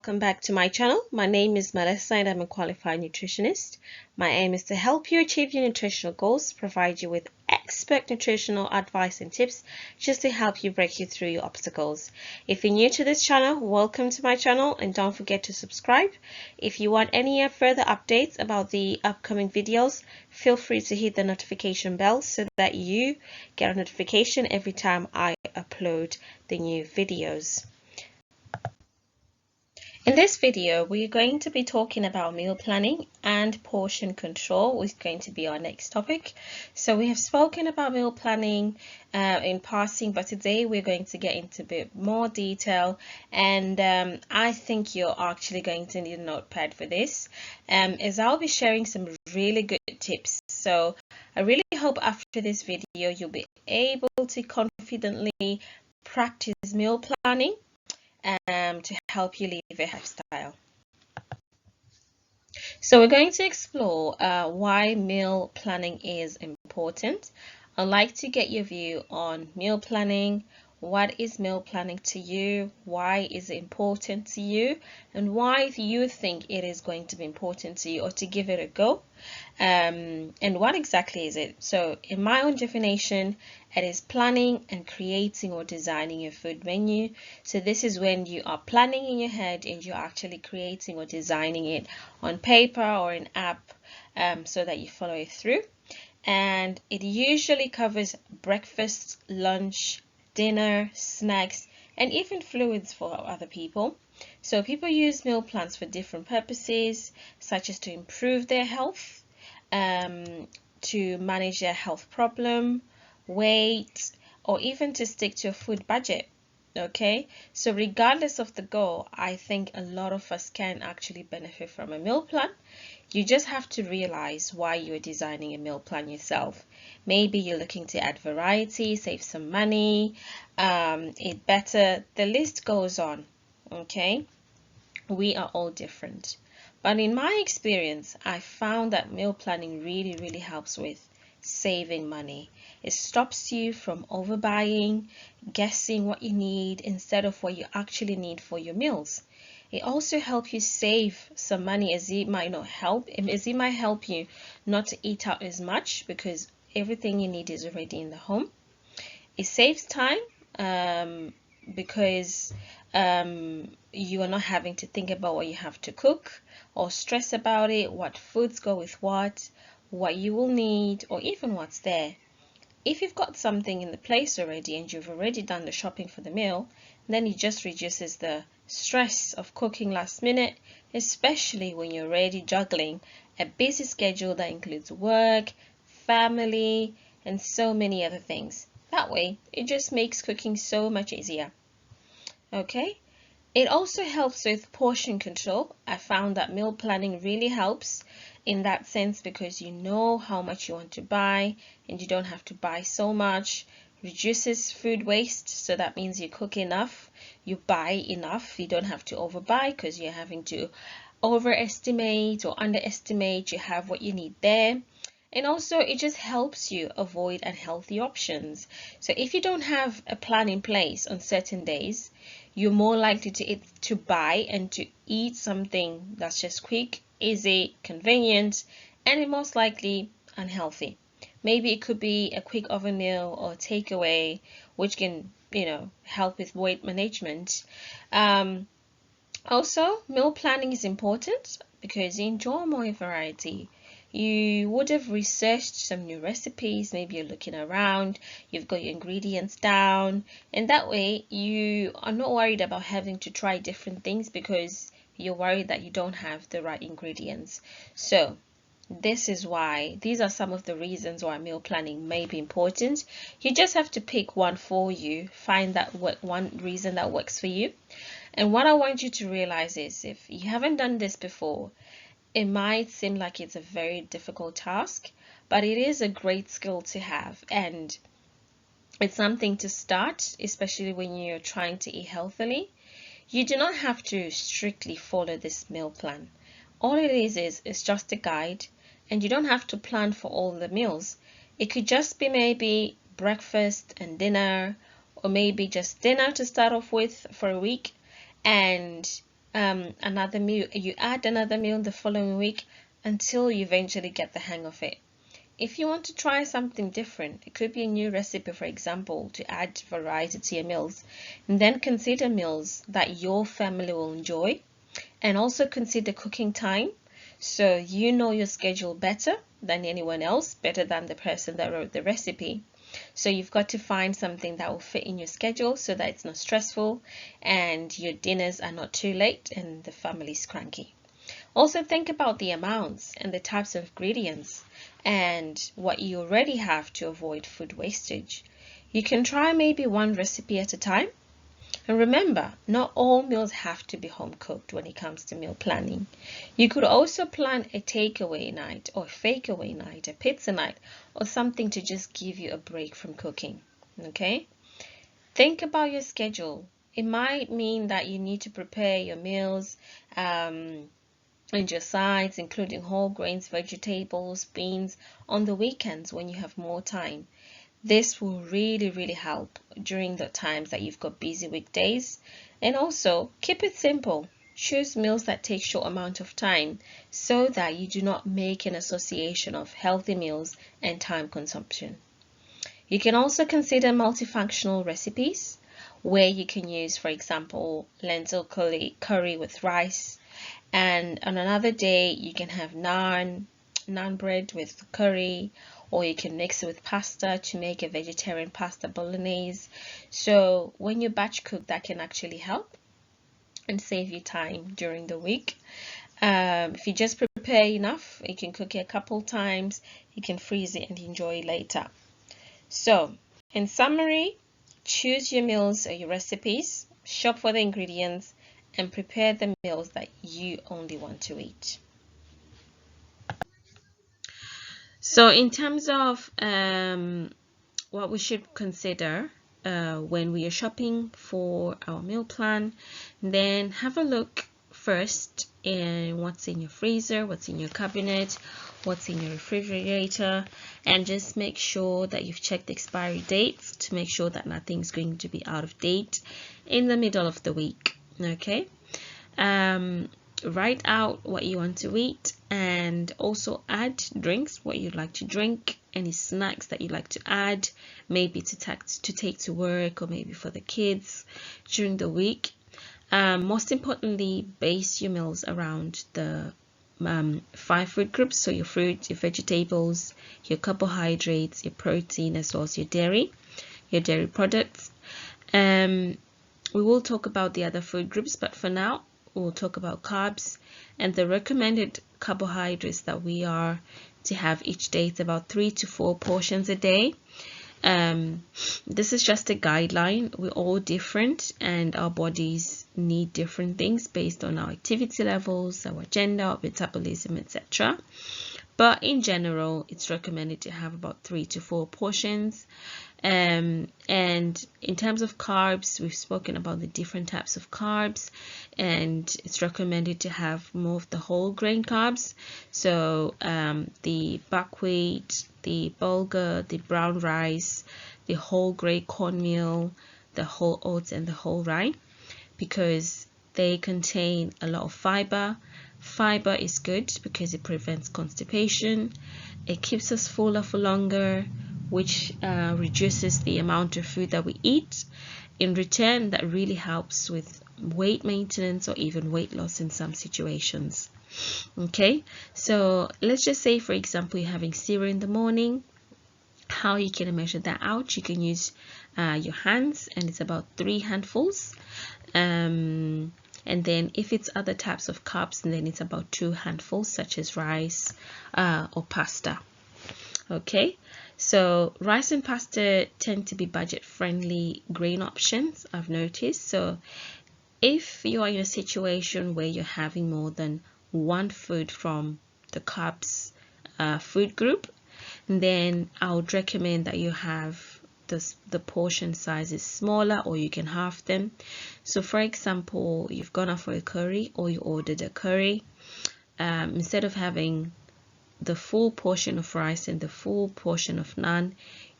Welcome back to my channel. My name is Melissa and I'm a qualified nutritionist. My aim is to help you achieve your nutritional goals, provide you with expert nutritional advice and tips just to help you break you through your obstacles. If you're new to this channel, welcome to my channel and don't forget to subscribe. If you want any further updates about the upcoming videos, feel free to hit the notification bell so that you get a notification every time I upload the new videos. In this video, we're going to be talking about meal planning and portion control, which is going to be our next topic. So we have spoken about meal planning in passing, but today we're going to get into a bit more detail, and I think you're actually going to need a notepad for this, as I'll be sharing some really good tips. So I really hope after this video you'll be able to confidently practice meal planning to help you live a lifestyle. So we're going to explore why meal planning is important. I'd like to get your view on meal planning. What is meal planning to you? Why is it important to you? And why do you think it is going to be important to you, or to give it a go? And what exactly is it? So in my own definition, it is planning and creating or designing your food menu. So this is when you are planning in your head and you're actually creating or designing it on paper or an app, so that you follow it through. And it usually covers breakfast, lunch, dinner, snacks, and even fluids for other people. So people use meal plans for different purposes, such as to improve their health, to manage their health problem, weight, or even to stick to a food budget. Okay, so regardless of the goal, I think a lot of us can actually benefit from a meal plan. You just have to realize why you're designing a meal plan yourself. Maybe you're looking to add variety, save some money, eat better. The list goes on. Okay, we are all different. But in my experience, I found that meal planning really helps with saving money. It stops you from overbuying, guessing what you need instead of what you actually need for your meals. It also helps you save some money, as it might help you not to eat out as much because everything you need is already in the home. It saves time because you are not having to think about what you have to cook or stress about it, what foods go with what you will need, or even what's there. If you've got something in the place already and you've already done the shopping for the meal, then it just reduces the stress of cooking last minute, especially when you're already juggling a busy schedule that includes work, family, and so many other things. That way, it just makes cooking so much easier. Okay? It also helps with portion control. I found that meal planning really helps in that sense because you know how much you want to buy and you don't have to buy so much. Reduces food waste, so that means you cook enough, you buy enough, you don't have to overbuy because you're having to overestimate or underestimate. You have what you need there. And also it just helps you avoid unhealthy options. So if you don't have a plan in place on certain days, you're more likely to buy and to eat something that's just quick, easy, convenient, and most likely unhealthy. Maybe it could be a quick oven meal or takeaway, which can, help with weight management. Also, meal planning is important because you enjoy more variety. You would have researched some new recipes, maybe you're looking around, you've got your ingredients down, and that way you are not worried about having to try different things because you're worried that you don't have the right ingredients. So these are some of the reasons why meal planning may be important. You just have to pick one for you, find that one reason that works for you. And what I want you to realize is, if you haven't done this before, it might seem like it's a very difficult task, but it is a great skill to have, and it's something to start, especially when you're trying to eat healthily. You do not have to strictly follow this meal plan. All it is just a guide, and you don't have to plan for all the meals. It could just be maybe breakfast and dinner, or maybe just dinner to start off with for a week, and another meal, you add another meal the following week until you eventually get the hang of it. If you want to try something different, it could be a new recipe, for example, to add variety to your meals, and then consider meals that your family will enjoy, and also consider cooking time, so you know your schedule better than anyone else, better than the person that wrote the recipe. So you've got to find something that will fit in your schedule so that it's not stressful and your dinners are not too late and the family's cranky. Also think about the amounts and the types of ingredients and what you already have to avoid food wastage. You can try maybe one recipe at a time. And remember, not all meals have to be home cooked when it comes to meal planning. You could also plan a takeaway night or a fake away night, a pizza night, or something to just give you a break from cooking. Okay? Think about your schedule. It might mean that you need to prepare your meals and your sides, including whole grains, vegetables, beans, on the weekends when you have more time. This will really help during the times that you've got busy weekdays. And also keep it simple. Choose meals that take short amount of time so that you do not make an association of healthy meals and time consumption. You can also consider multifunctional recipes where you can use, for example, lentil curry with rice, and on another day you can have naan bread with curry, or you can mix it with pasta to make a vegetarian pasta bolognese. So when you batch cook, that can actually help and save you time during the week. If you just prepare enough, you can cook it a couple times, you can freeze it and enjoy it later. So in summary, choose your meals or your recipes, shop for the ingredients, and prepare the meals that you only want to eat. So in terms of what we should consider when we are shopping for our meal plan, then have a look first in what's in your freezer, what's in your cabinet, what's in your refrigerator, and just make sure that you've checked the expiry dates to make sure that nothing's going to be out of date in the middle of the week. Okay, write out what you want to eat and also add drinks, what you'd like to drink, any snacks that you'd like to add, maybe to take to work or maybe for the kids during the week. Most importantly, base your meals around the 5 food groups, so your fruit, your vegetables, your carbohydrates, your protein, as well as your dairy products. We will talk about the other food groups, but for now we'll talk about carbs, and the recommended carbohydrates that we are to have each day is about 3 to 4 portions a day. This is just a guideline. We're all different and our bodies need different things based on our activity levels, our gender, our metabolism, etc. But in general, it's recommended to have about 3 to 4 portions. And in terms of carbs, we've spoken about the different types of carbs, and it's recommended to have more of the whole grain carbs. So the buckwheat, the bulgur, the brown rice, the whole grain cornmeal, the whole oats, and the whole rye, because they contain a lot of fiber. Fiber is good because it prevents constipation, it keeps us fuller for longer, which reduces the amount of food that we eat. In return, that really helps with weight maintenance or even weight loss in some situations. Okay, so let's just say, for example, you're having cereal in the morning. How you can measure that out? You can use your hands, and it's about 3 handfuls. And then if it's other types of carbs, then it's about 2 handfuls, such as rice or pasta. Okay, so rice and pasta tend to be budget-friendly grain options, I've noticed. So if you are in a situation where you're having more than one food from the carbs food group, then I would recommend that you have the portion size is smaller, or you can halve them. So for example, you've gone out for a curry or you ordered a curry, instead of having the full portion of rice and the full portion of naan,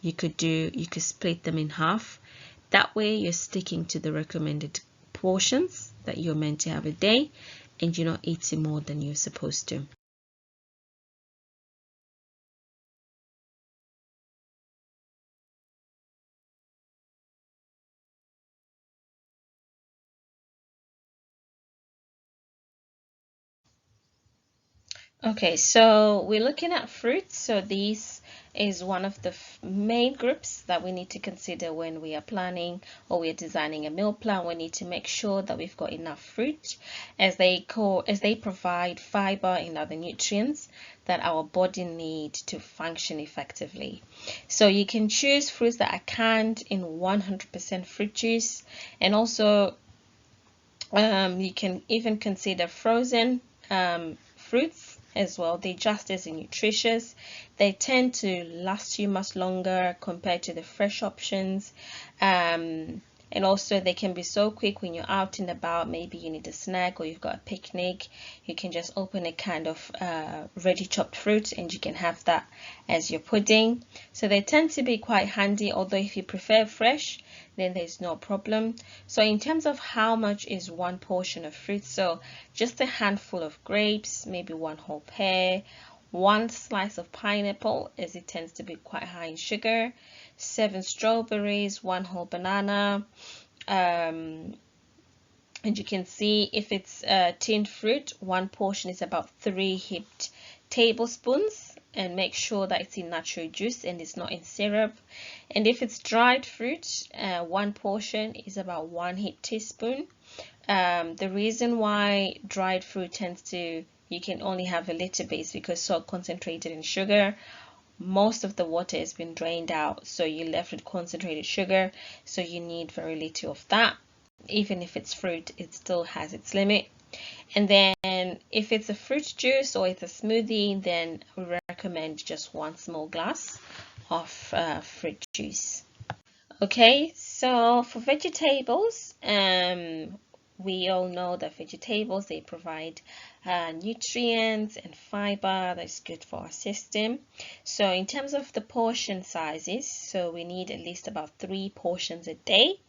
you could split them in half. That way you're sticking to the recommended portions that you're meant to have a day, and you're not eating more than you're supposed to. Okay, so we're looking at fruits. So this is one of the main groups that we need to consider when we are planning or we are designing a meal plan. We need to make sure that we've got enough fruit, as they provide fiber and other nutrients that our body need to function effectively. So you can choose fruits that are canned in 100% fruit juice, and also you can even consider frozen fruits as well. They're just as nutritious. They tend to last you much longer compared to the fresh options. And also they can be so quick when you're out and about. Maybe you need a snack or you've got a picnic. You can just open a kind of ready chopped fruit and you can have that as your pudding. So they tend to be quite handy, although if you prefer fresh, then there's no problem. So in terms of how much is one portion of fruit, so just a handful of grapes, maybe one whole pear, one slice of pineapple, as it tends to be quite high in sugar, 7 strawberries, one whole banana, and you can see if it's tinned fruit, one portion is about 3 heaped tablespoons, and make sure that it's in natural juice and it's not in syrup. And if it's dried fruit, one portion is about 1 heaped teaspoon. The reason why dried fruit tends to, you can only have a little bit, is because so concentrated in sugar. Most of the water has been drained out, so you're left with concentrated sugar, so you need very little of that. Even if it's fruit, it still has its limit. And then if it's a fruit juice or it's a smoothie, then we recommend just 1 small glass of fruit juice. Okay, so for vegetables, we all know that vegetables, they provide nutrients and fiber that's good for our system. So in terms of the portion sizes, so we need at least about 3 portions a day,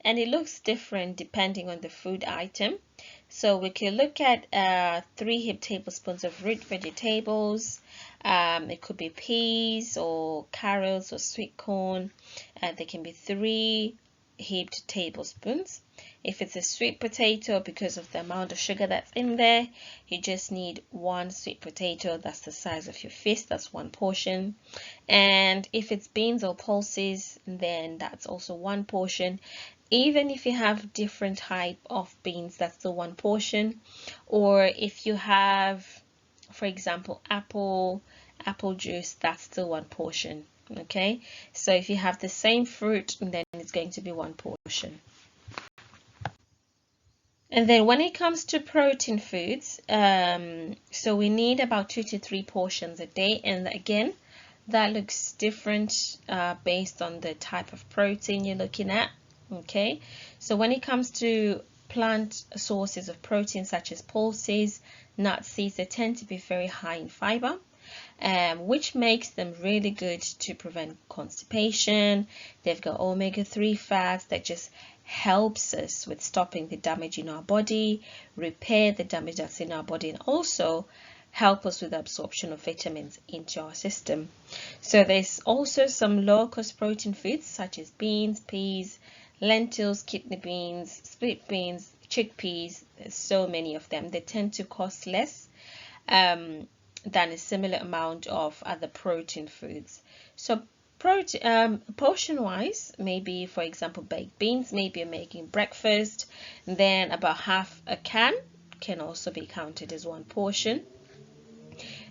and it looks different depending on the food item. So we can look at 3 heaped tablespoons of root vegetables. It could be peas or carrots or sweet corn. They can be 3 heaped tablespoons. If it's a sweet potato, because of the amount of sugar that's in there, you just need 1 sweet potato. That's the size of your fist. That's 1 portion. And if it's beans or pulses, then that's also 1 portion. Even if you have different type of beans, that's the 1 portion. Or if you have, for example, apple juice, that's still 1 portion. Okay, so if you have the same fruit, then it's going to be 1 portion. And then when it comes to protein foods, so we need about 2 to 3 portions a day. And again, that looks different based on the type of protein you're looking at. Okay, so when it comes to plant sources of protein such as pulses, nuts, seeds, they tend to be very high in fiber, which makes them really good to prevent constipation. They've got omega-3 fats that just helps us with stopping the damage in our body, repair the damage that's in our body, and also help us with the absorption of vitamins into our system. So there's also some low-cost protein foods such as beans, peas, lentils, kidney beans, split beans, chickpeas. There's so many of them. They tend to cost less than a similar amount of other protein foods. So portion wise, maybe for example baked beans, maybe you're making breakfast, then about half a can also be counted as 1 portion.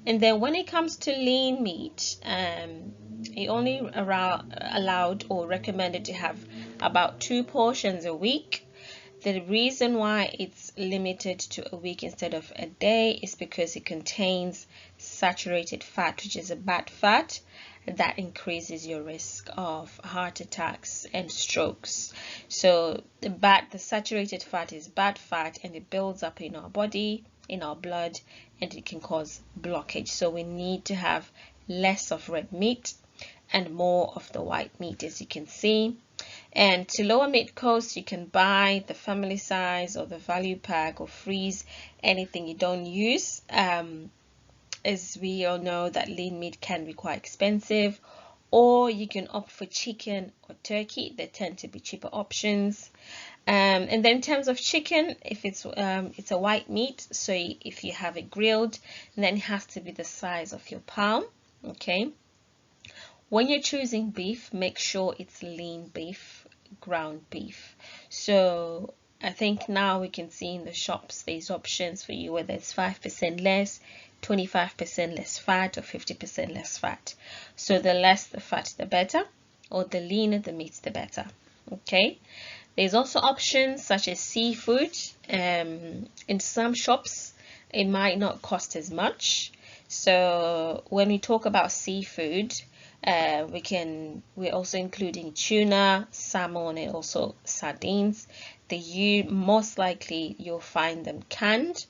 And then when it comes to lean meat, you only allowed or recommended to have about 2 portions a week. The reason why it's limited to a week instead of a day is because it contains saturated fat, which is a bad fat that increases your risk of heart attacks and strokes. So the saturated fat is bad fat, and it builds up in our body, in our blood, and it can cause blockage. So we need to have less of red meat and more of the white meat, as you can see. And to lower meat costs, you can buy the family size or the value pack or freeze anything you don't use. As we all know that lean meat can be quite expensive, or you can opt for chicken or turkey. They tend to be cheaper options. And then in terms of chicken, if it's a white meat, so if you have it grilled, then it has to be the size of your palm. Okay. When you're choosing beef, make sure it's lean beef, ground beef. So I think now we can see in the shops there's options for you, whether it's 5% less, 25% less fat, or 50% less fat. So the less the fat, the better, or the leaner the meat, the better. Okay. There's also options such as seafood. In some shops, it might not cost as much. So when we talk about seafood, we're also including tuna, salmon, and also sardines. Most likely you'll find them canned,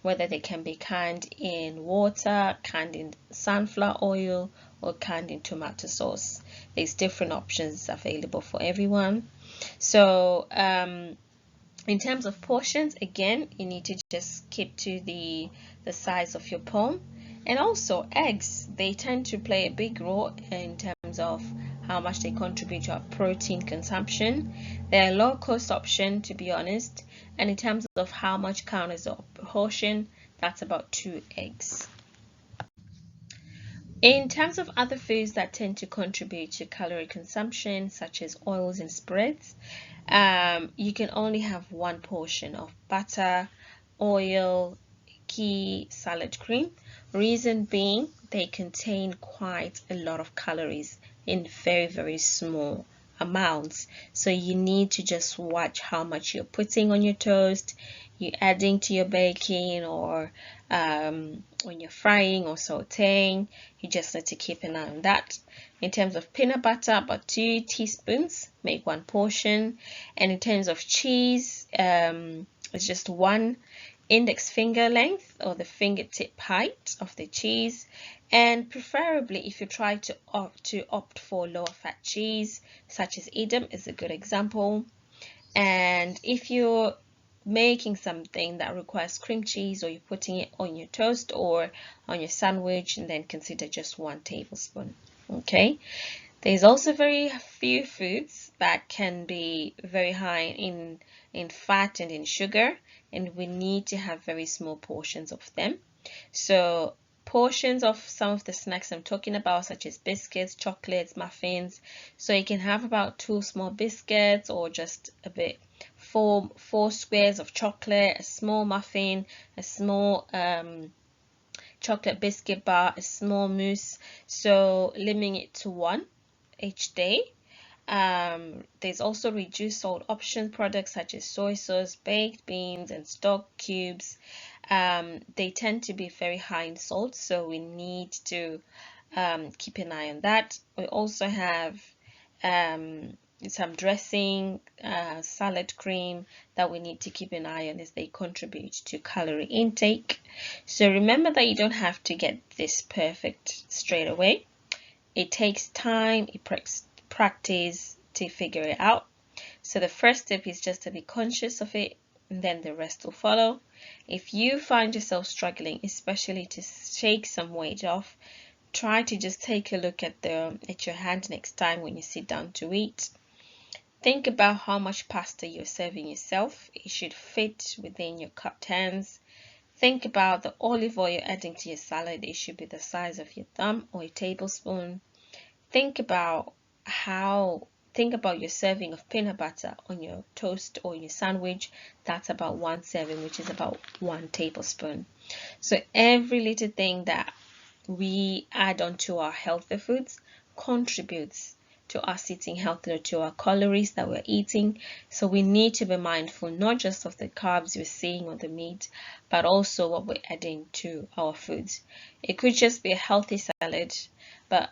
whether they can be canned in water, canned in sunflower oil, or canned in tomato sauce. There's different options available for everyone. So in terms of portions, again, you need to just keep to the size of your palm. And also eggs, they tend to play a big role in terms of how much they contribute to our protein consumption. They're a low cost option, to be honest, and in terms of how much count as a portion, that's about 2 eggs. In terms of other foods that tend to contribute to calorie consumption, such as oils and spreads, you can only have one portion of butter, oil, ghee, salad cream. Reason being, they contain quite a lot of calories in very, very small amounts. So you need to just watch how much you're putting on your toast, you're adding to your baking, or when you're frying or sauteing. You just need to keep an eye on that. In terms of peanut butter, about 2 teaspoons make one portion. And in terms of cheese, it's just 1 index finger length or the fingertip height of the cheese. And preferably, if you try to opt for lower fat cheese, such as Edam is a good example. And if you're making something that requires cream cheese, or you're putting it on your toast or on your sandwich, and then consider just 1 tablespoon. Okay. There's also very few foods that can be very high in fat and in sugar, and we need to have very small portions of them. So portions of some of the snacks I'm talking about, such as biscuits, chocolates, muffins. So you can have about 2 small biscuits, or just a bit, four squares of chocolate, a small muffin, a small chocolate biscuit bar, a small mousse. So limiting it to 1 each day. There's also reduced salt option products such as soy sauce, baked beans, and stock cubes. They tend to be very high in salt, so we need to keep an eye on that. We also have some dressing, salad cream that we need to keep an eye on as they contribute to calorie intake. So remember that you don't have to get this perfect straight away. It takes time, it practice to figure it out. So the first step is just to be conscious of it, and then the rest will follow. If you find yourself struggling, especially to shake some weight off, try to just take a look at your hand next time when you sit down to eat. Think about how much pasta you're serving yourself. It should fit within your cupped hands. Think about the olive oil you're adding to your salad. It should be the size of your thumb or a tablespoon. Think about your serving of peanut butter on your toast or your sandwich. That's about 1 serving, which is about 1 tablespoon. So every little thing that we add onto our healthy foods contributes to us eating healthier, to our calories that we're eating. So we need to be mindful not just of the carbs we're seeing on the meat, but also what we're adding to our foods. It could just be a healthy salad, but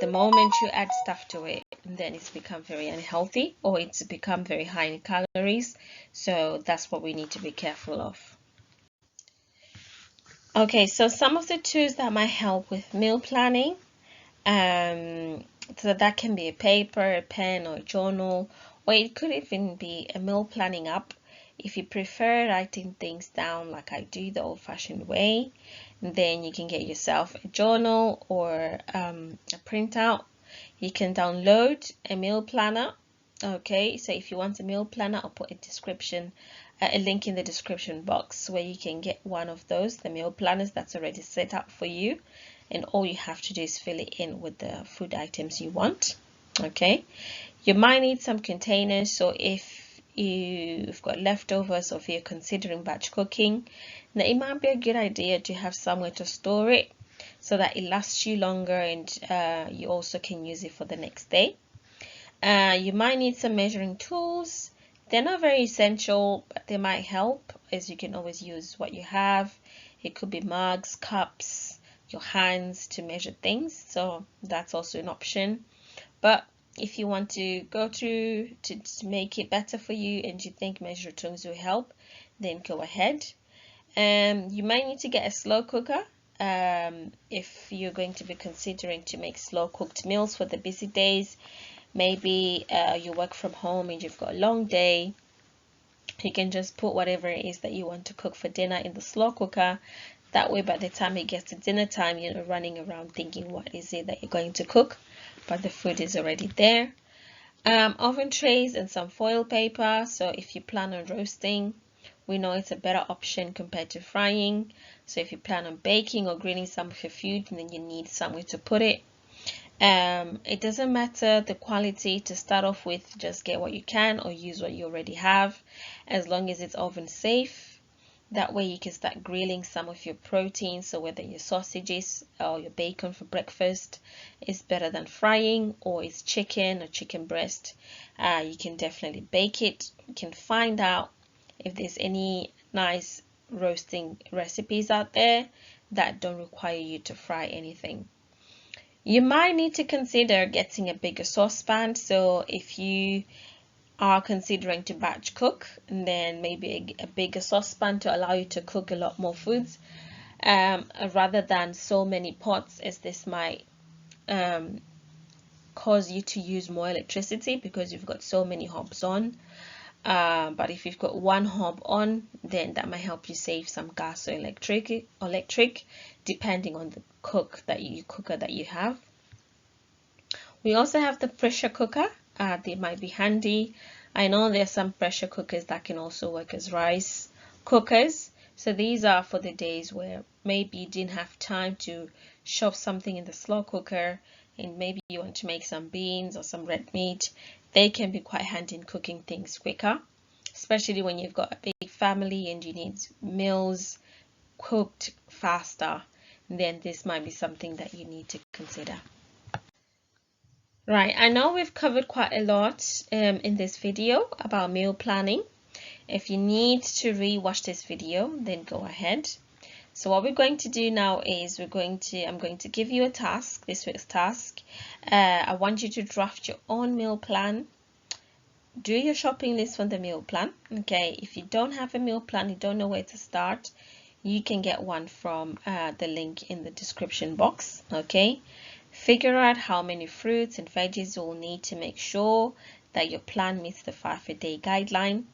the moment you add stuff to it, then it's become very unhealthy, or it's become very high in calories. So that's what we need to be careful of. Okay, so some of the tools that might help with meal planning. So that can be a paper, a pen, or a journal, or it could even be a meal planning app. If you prefer writing things down like I do the old-fashioned way, then you can get yourself a journal or a printout. You can download a meal planner. Okay, so if you want a meal planner, I'll put a link in the description box where you can get one of those, the meal planners that's already set up for you, and all you have to do is fill it in with the food items you want. Okay, you might need some containers, so if you've got leftovers or if you're considering batch cooking, then it might be a good idea to have somewhere to store it so that it lasts you longer, and you also can use it for the next day. You might need some measuring tools. They're not very essential, but they might help, as you can always use what you have. It could be mugs, cups, your hands to measure things, so that's also an option. But if you want to go through to make it better for you and you think measure tools will help, then go ahead. You might need to get a slow cooker if you're going to be considering to make slow cooked meals for the busy days. Maybe you work from home and you've got a long day. You can just put whatever it is that you want to cook for dinner in the slow cooker. That way, by the time it gets to dinner time, you're not running around thinking what is it that you're going to cook, but the food is already there. Oven trays and some foil paper. So if you plan on roasting, we know it's a better option compared to frying. So if you plan on baking or grilling some of your food, then you need somewhere to put it. It doesn't matter the quality to start off with, just get what you can or use what you already have, as long as it's oven safe. That way you can start grilling some of your protein, so whether your sausages or your bacon for breakfast is better than frying, or it's chicken or chicken breast, you can definitely bake it. You can find out if there's any nice roasting recipes out there that don't require you to fry anything. You might need to consider getting a bigger saucepan. So if you are considering to batch cook, and then maybe a bigger saucepan to allow you to cook a lot more foods, rather than so many pots, as this might cause you to use more electricity because you've got so many hobs on. But if you've got one hob on, then that might help you save some gas or electric, depending on the cooker that you have. We also have the pressure cooker. They might be handy. I know there's some pressure cookers that can also work as rice cookers. So these are for the days where maybe you didn't have time to shove something in the slow cooker, and maybe you want to make some beans or some red meat. They can be quite handy in cooking things quicker, especially when you've got a big family and you need meals cooked faster. Then this might be something that you need to consider. Right, I know we've covered quite a lot in this video about meal planning. If you need to re-watch this video, then go ahead. So what we're going to do now is I'm going to give you a task, this week's task. I want you to draft your own meal plan. Do your shopping list from the meal plan. Okay, if you don't have a meal plan, you don't know where to start, you can get one from the link in the description box. Okay, figure out how many fruits and veggies you'll need to make sure that your plan meets the 5-a-day guideline.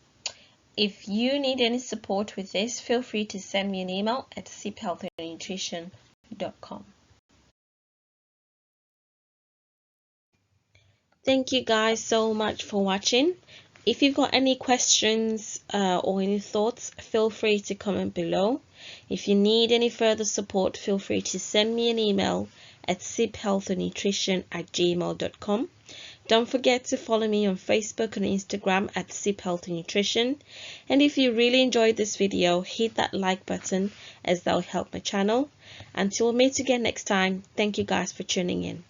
If you need any support with this, feel free to send me an email at siphealthynutrition.com. Thank you guys so much for watching. If you've got any questions or any thoughts, feel free to comment below. If you need any further support, feel free to send me an email at siphealthynutrition@gmail.com. Don't forget to follow me on Facebook and Instagram at siphealthynutrition. And if you really enjoyed this video, hit that like button, as that will help my channel. Until we meet again next time, thank you guys for tuning in.